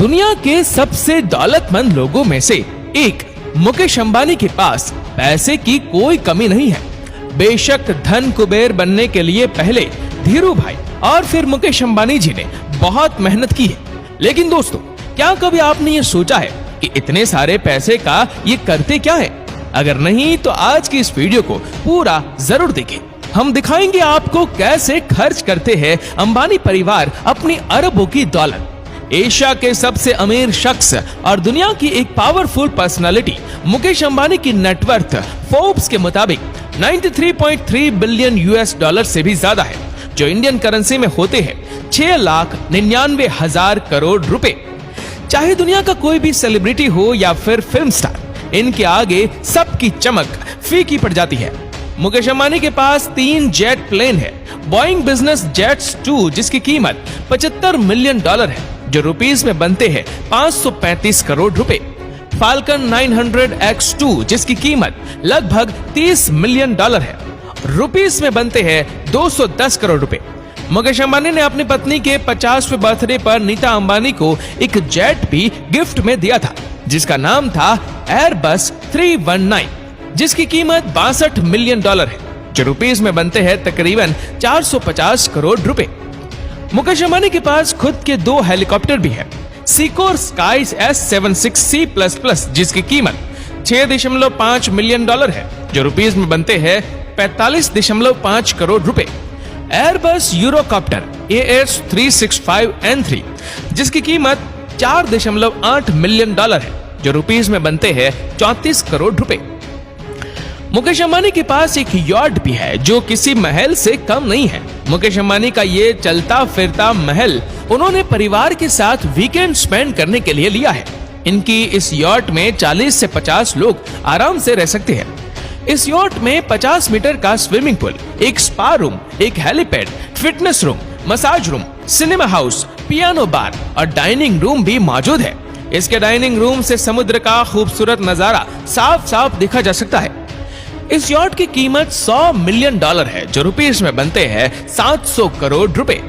दुनिया के सबसे दौलतमंद लोगों में से एक मुकेश अंबानी के पास पैसे की कोई कमी नहीं है। बेशक धन कुबेर बनने के लिए पहले धीरू भाई और फिर मुकेश अंबानी जी ने बहुत मेहनत की है, लेकिन दोस्तों क्या कभी आपने ये सोचा है कि इतने सारे पैसे का ये करते क्या है? अगर नहीं तो आज की इस वीडियो को पूरा जरूर देखें। हम दिखाएंगे आपको कैसे खर्च करते हैं अंबानी परिवार अपनी अरबों की दौलत। एशिया के सबसे अमीर शख्स और दुनिया की एक पावरफुल पर्सनालिटी मुकेश अंबानी की नेटवर्थ फोर्ब्स के मुताबिक 93.3 बिलियन यूएस डॉलर से भी ज्यादा है, जो इंडियन करेंसी में होते हैं 6,99,000 करोड़ रुपए। चाहे दुनिया का कोई भी सेलिब्रिटी हो या फिर फिल्म स्टार, इनके आगे सबकी चमक फीकी पड़ जाती है। मुकेश अंबानी के पास 3 जेट प्लेन है। बोइंग बिजनेस जेट्स 2 जिसकी कीमत $75 मिलियन है, जो रुपीस में बनते हैं 535 करोड़ रुपए। फाल्कन 900X2 जिसकी कीमत लगभग $30 मिलियन है, रुपीस में बनते हैं 210 करोड़ रुपए। मुकेश अंबानी ने अपनी पत्नी के 50वें बर्थडे पर नीता अंबानी को एक जेट भी गिफ्ट में दिया था, जिसका नाम था एयरबस 319, जिसकी कीमत $62 मिलियन है, जो रुपीस में बनते हैं तकरीबन 450 करोड़ रुपए। मुकेश अंबानी के पास खुद के 2 हेलीकॉप्टर भी है। सिकोर स्काई S76C++, जिसकी कीमत $6.5 मिलियन है, जो रुपीस में बनते हैं 45.5 करोड़ रुपए। एयरबस यूरोकॉप्टर AS365N3 जिसकी कीमत $4.8 मिलियन है, जो रुपीस में बनते हैं 34 करोड़ रुपए। मुकेश अंबानी के पास एक यॉट भी है, जो किसी महल से कम नहीं है। मुकेश अंबानी का ये चलता फिरता महल उन्होंने परिवार के साथ वीकेंड स्पेंड करने के लिए लिया है। इनकी इस यॉट में 40 से 50 लोग आराम से रह सकते हैं। इस यॉट में 50 मीटर का स्विमिंग पूल, एक स्पा रूम, एक helipad, fitness room, massage room, cinema house, piano bar और डाइनिंग रूम भी मौजूद है। इसके डाइनिंग रूम से समुद्र का खूबसूरत नजारा साफ साफ देखा जा सकता है। इस यॉट की कीमत $100 मिलियन है, जो रुपीस में बनते हैं 700 करोड़ रुपए।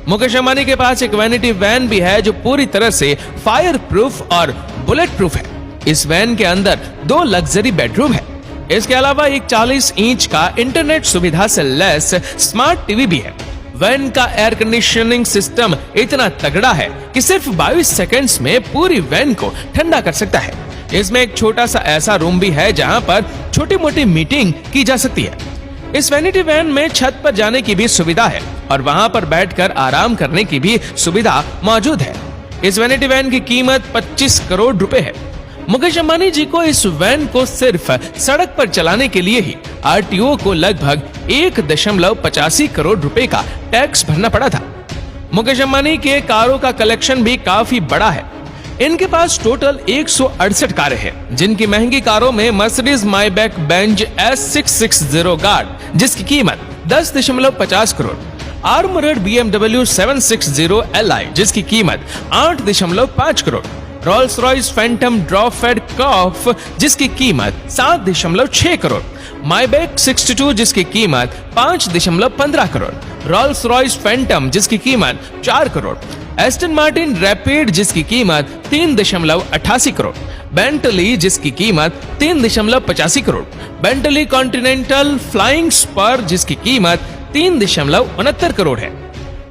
मुकेश अंबानी के पास एक वैनिटी वैन भी है, जो पूरी तरह से फायर प्रूफ और बुलेट प्रूफ है। इस वैन के अंदर 2 लग्जरी बेडरूम है। इसके अलावा एक 40 इंच का इंटरनेट सुविधा से लैस स्मार्ट टीवी भी है। वैन का एयर कंडीशनिंग सिस्टम इतना तगड़ा है कि सिर्फ 22 सेकंड्स में पूरी वैन को ठंडा कर सकता है। इसमें एक छोटा सा ऐसा रूम भी है जहां पर छोटी मोटी मीटिंग की जा सकती है। इस वैनिटी वैन में छत पर जाने की भी सुविधा है और वहां पर बैठकर आराम करने की भी सुविधा मौजूद है। इस वैनिटी वैन की कीमत 25 करोड़ रुपए है। मुकेश अंबानी जी को इस वैन को सिर्फ सड़क पर चलाने के लिए ही RTO को लगभग 1.85 करोड़ रुपए का टैक्स भरना पड़ा था। मुकेश अंबानी के कारों का कलेक्शन भी काफी बड़ा है। इनके पास टोटल 168 कारें हैं, जिनकी महंगी कारों में मर्सिडीज माइबैक बेंज S660 गार्ड जिसकी कीमत 10.50 करोड़, आर्मोरेड BMW 760 Li जिसकी कीमत 8.5 करोड़, रोल्स रॉयस फैंटम ड्रॉफेड कॉफ जिसकी कीमत 7.6 करोड़, माइबैक 62 जिसकी कीमत 5.15 करोड़, रोल्स रॉयस फैंटम जिसकी कीमत 4 करोड़, एस्टन मार्टिन रैपिड जिसकी कीमत 3.88 करोड़, बेंटली जिसकी कीमत 3.85 crore, Bentley Continental Flying Spur जिसकी कीमत 3.69 करोड़ है।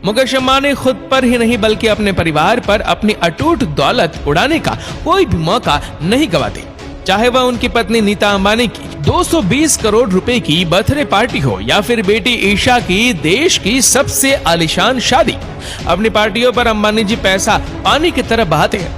मुकेश अंबानी खुद पर ही नहीं बल्कि अपने परिवार पर अपनी अटूट दौलत उड़ाने का कोई भी मौका नहीं गवाते, चाहे वह उनकी पत्नी नीता अंबानी की 220 करोड़ रुपए की बर्थडे पार्टी हो या फिर बेटी ईशा की देश की सबसे आलीशान शादी। अपनी पार्टियों पर अंबानी जी पैसा पानी की तरह बहाते हैं।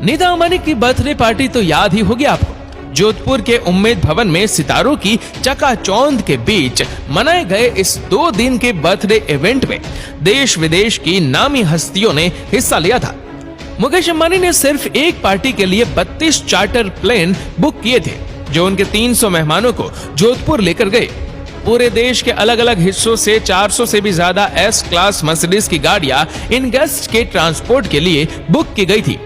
नीता अंबानी की बर्थडे पार्टी तो याद ही होगी आपको। जोधपुर के उम्मेद भवन में सितारों की चकाचौंध के बीच मनाए गए इस 2 दिन के बर्थडे इवेंट में देश विदेश की नामी हस्तियों ने हिस्सा लिया था। मुकेश अंबानी ने सिर्फ एक पार्टी के लिए 32 चार्टर प्लेन बुक किए थे, जो उनके 300 मेहमानों को जोधपुर लेकर गए। पूरे देश के अलग अलग हिस्सों से 400 से भी ज्यादा S क्लास मर्सिडीज की गाड़ियां इन गेस्ट के ट्रांसपोर्ट के लिए बुक की गई थी।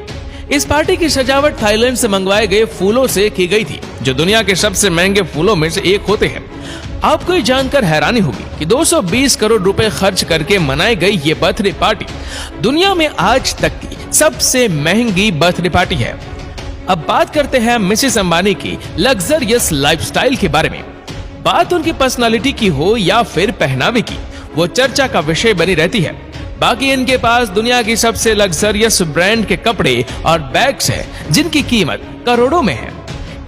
इस पार्टी की सजावट थाईलैंड से मंगवाए गए फूलों से की गई थी, जो दुनिया के सबसे महंगे फूलों में से एक होते हैं। आपको ये जानकर हैरानी होगी कि 220 करोड़ रुपए खर्च करके मनाई गई ये बर्थडे पार्टी दुनिया में आज तक की सबसे महंगी बर्थडे पार्टी है। अब बात करते हैं मिसेस अंबानी की लग्जरियस लाइफस्टाइल के बारे में। बात उनकी पर्सनालिटी की हो या फिर पहनावे की, वो चर्चा का विषय बनी रहती है। बाकी इनके पास दुनिया की सबसे लग्जरियस ब्रांड के कपड़े और बैग्स हैं, जिनकी कीमत करोड़ों में है।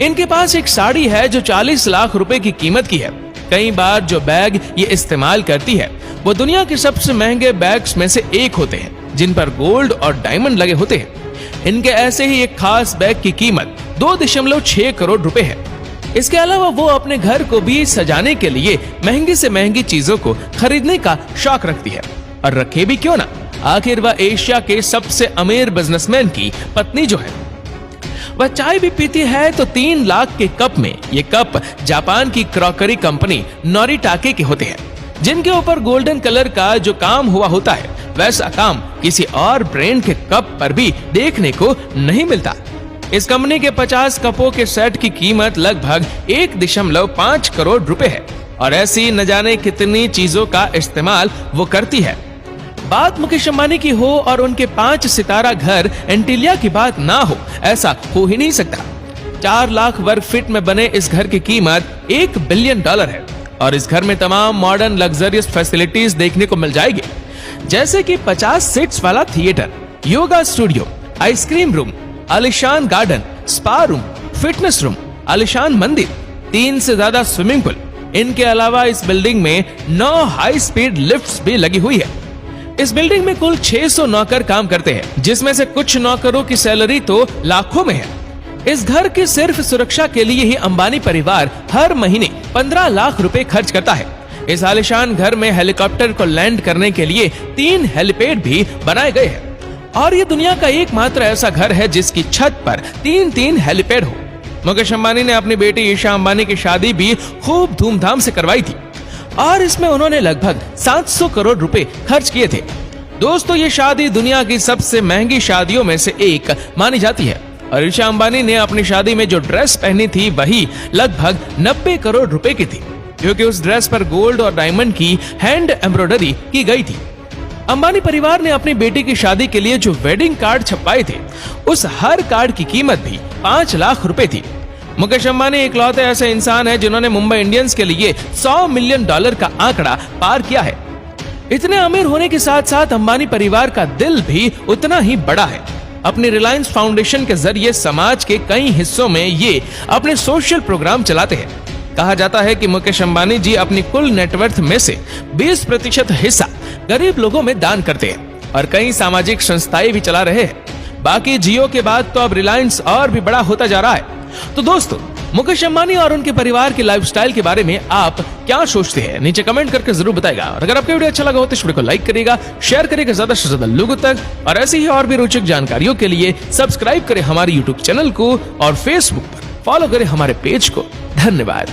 इनके पास एक साड़ी है जो 40 लाख रुपए की कीमत की है। कई बार जो बैग ये इस्तेमाल करती है वो दुनिया के सबसे महंगे बैग्स में से एक होते हैं, जिन पर गोल्ड और डायमंड लगे होते हैं। इनके ऐसे ही एक खास बैग की कीमत 2.6 करोड़ रुपए है। इसके अलावा वो अपने घर को भी सजाने के लिए महंगी से महंगी चीजों को खरीदने का शौक रखती है, और रखे भी क्यों ना, आखिर वह एशिया के सबसे अमीर बिजनेसमैन की पत्नी जो है। वह चाय भी पीती है तो 3 लाख के कप में। ये कप जापान की क्रॉकरी कंपनी नोरिटाके के होते हैं, जिनके ऊपर गोल्डन कलर का जो काम हुआ होता है, वैसा काम किसी और ब्रांड के कप पर भी देखने को नहीं मिलता। इस कंपनी के 50 कपों के सेट की कीमत लगभग 1.5 करोड़ रुपए है, और ऐसी न जाने कितनी चीजों का इस्तेमाल वो करती है। बात मुकेश अंबानी की हो और उनके 5 सितारा घर एंटीलिया की बात ना हो, ऐसा हो ही नहीं सकता। 4 लाख वर्ग फीट में बने इस घर की कीमत $1 बिलियन है, और इस घर में तमाम मॉडर्न लग्जरियस फैसिलिटीज देखने को मिल जाएगी, जैसे कि 50 सीट्स वाला theatre, yoga studio, ice cream room, आलिशान garden, spa room, fitness room, आलिशान मंदिर, 3 से ज्यादा स्विमिंग पूल। इनके अलावा इस बिल्डिंग में 9 हाई स्पीड लिफ्ट्स भी लगी हुई है। इस बिल्डिंग में कुल 600 नौकर काम करते हैं, जिसमें से कुछ नौकरों की सैलरी तो लाखों में है। इस घर की सिर्फ सुरक्षा के लिए ही अंबानी परिवार हर महीने 15 लाख रुपए खर्च करता है। इस आलिशान घर में हेलीकॉप्टर को लैंड करने के लिए 3 हेलीपैड भी बनाए गए हैं, और ये दुनिया का एकमात्र ऐसा घर है जिसकी छत पर 3 हेलीपैड हो। मुकेश अंबानी ने अपनी बेटी ईशा अंबानी की शादी भी खूब धूमधाम से करवाई थी, और इसमें उन्होंने लगभग 700 करोड़ रुपए खर्च किए थे। दोस्तों, ये शादी दुनिया की सबसे महंगी शादियों में से एक मानी जाती है, और ईशा अंबानी ने अपनी शादी में जो ड्रेस पहनी थी वही लगभग 90 करोड़ रुपए की थी, क्योंकि उस ड्रेस पर गोल्ड और डायमंड की हैंड एम्ब्रॉयडरी की गई थी। अंबानी परिवार ने अपनी बेटी की शादी के लिए जो वेडिंग कार्ड छपवाए थे, उस हर कार्ड की कीमत भी 5 लाख रुपए थी। मुकेश अंबानी इकलौते ऐसे इंसान हैं जिन्होंने मुंबई इंडियंस के लिए $100 मिलियन का आंकड़ा पार किया है। इतने अमीर होने के साथ साथ अंबानी परिवार का दिल भी उतना ही बड़ा है। अपनी रिलायंस फाउंडेशन के जरिए समाज के कई हिस्सों में ये अपने सोशल प्रोग्राम चलाते हैं। कहा जाता है कि मुकेश अंबानी जी अपनी कुल नेटवर्थ में से 20% हिस्सा गरीब लोगों में दान करते हैं, और कई सामाजिक संस्थाएं भी चला रहे हैं। बाकी जियो के बाद तो अब रिलायंस और भी बड़ा होता जा रहा है। तो दोस्तों, मुकेश अंबानी और उनके परिवार की लाइफस्टाइल के बारे में आप क्या सोचते हैं, नीचे कमेंट करके जरूर बताएगा। और अगर आपको वीडियो अच्छा लगा हो तो इस वीडियो को लाइक करिएगा, शेयर करिएगा ज्यादा से ज्यादा लोगों तक, और ऐसी ही और भी रोचक जानकारियों के लिए सब्सक्राइब करें हमारे यूट्यूब चैनल को, और फेसबुक पर फॉलो करें हमारे पेज को। धन्यवाद।